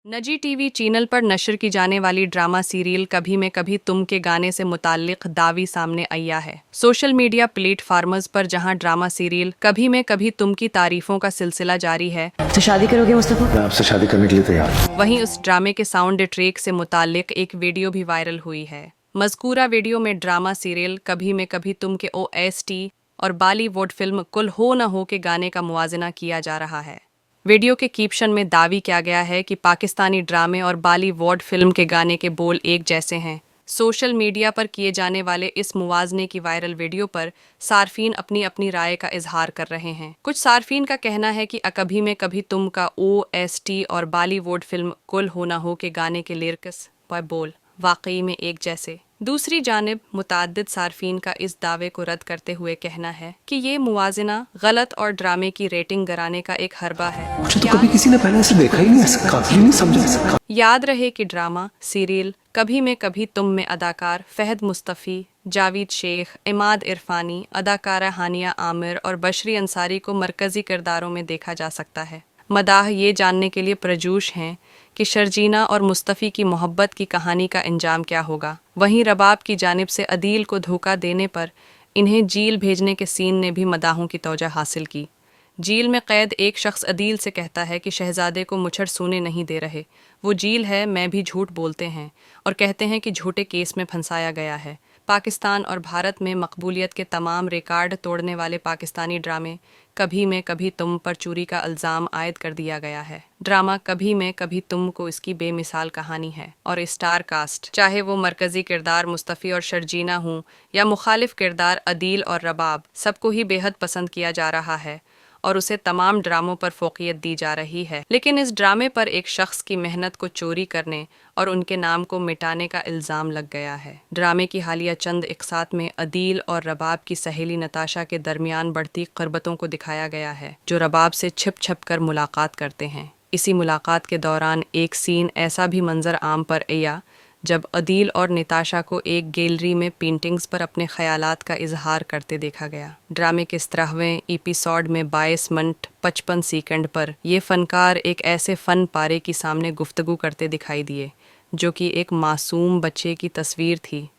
नजी TV channel पर नशर की जाने वाली ड्रामा सीरियल कभी में कभी तुम के गाने से मुताल्लिक दावी सामने आया है। सोशल मीडिया प्लेटफार्मस पर जहां ड्रामा सीरियल कभी में कभी तुम की तारीफों का सिलसिला जारी है, तो शादी करोगे मुस्तफा? मैं आपसे शादी करने के लिए तैयार हूं। वहीं उस ड्रामे के साउंड ट्रैक से मुताल्लिक एक वीडियो भी वायरल हुई है। मज़कूरा वीडियो में ड्रामा सीरियल कभी में कभी तुम के OST और बॉलीवुड फिल्म कुल हो न हो के गाने का मुवाजना किया जा रहा है। वीडियो के कैप्शन में दावी किया गया है कि पाकिस्तानी ड्रामे और बॉलीवुड फिल्म के गाने के बोल एक जैसे हैं। सोशल मीडिया पर किए जाने वाले इस मुवाजने की वायरल वीडियो पर सार्फिन अपनी अपनी राय का इजहार कर रहे हैं। कुछ सार्फिन का कहना है कि कभी में कभी तुम का OST और बॉलीवुड फिल्म कुल हो ना हो के गाने के लिरिक्स व बोल वाकई में एक जैसे। दूसरी जानिब मुताद्दिद सार्फिन का इस दावे को रद्द करते हुए कहना है कि ये मुवाजना गलत और ड्रामे की रेटिंग गिराने का एक हरबा है। मुझे तो कभी किसी ने पहले ऐसे देखा ही नहीं, ऐसा काफी नहीं समझा ऐसा। याद रहे कि ड्रामा सीरियल कभी में कभी तुम में अदाकार फहद मुस्तफ़ी, जावेद शेख, इमाद इरफानी, अदाकारा हानिया आमिर और बशरी अंसारी को मरकज़ी किरदारों में देखा जा सकता है। मदाह ये जानने के लिए प्रजूश हैं कि शर्जीना और मुस्तफ़ी की मोहब्बत की कहानी का अंजाम क्या होगा। वहीं रबाब की जानिब से अदील को धोखा देने पर इन्हें जेल भेजने के सीन ने भी मदाहों की तवज्जो हासिल की। जेल में कैद एक शख्स अदील से कहता है कि शहजादे को मुछड़ सोने नहीं दे रहे, वो जेल है, मैं भी झूठ बोलते हैं और कहते हैं कि झूठे केस में फंसाया गया है। पाकिस्तान और भारत में मकबूलियत के तमाम रिकॉर्ड तोड़ने वाले पाकिस्तानी ड्रामे कभी में कभी तुम पर चोरी का इल्ज़ाम आयद कर दिया गया है। ड्रामा कभी में कभी तुम को इसकी बेमिसाल कहानी है और स्टार कास्ट, चाहे वो मरकज़ी किरदार मुस्तफ़ी और शर्जीना हों या मुखालिफ किरदार अदील और रबाब, सबको ही बेहद पसंद किया जा रहा है और उसे तमाम ड्रामों पर फोकियत दी जा रही है। लेकिन इस ड्रामे पर एक शख्स की मेहनत को चोरी करने और उनके नाम को मिटाने का इल्ज़ाम लग गया है। ड्रामे की हालिया चंद इक़सात में अदील और रबाब की सहेली नताशा के दरमियान बढ़ती क़रबतों को दिखाया गया है, जो रबाब से छिप छिप कर मुलाकात करते हैं। इसी मुलाकात के दौरान एक सीन ऐसा भी मंजर आम पर आया जब अदील और निताशा को एक गैलरी में पेंटिंग्स पर अपने ख्यालात का इजहार करते देखा गया। ड्रामे के 17वें एपिसोड में 22 मिनट 55 सेकंड पर ये फनकार एक ऐसे फ़न पारे की सामने गुफ्तगू करते दिखाई दिए जो कि एक मासूम बच्चे की तस्वीर थी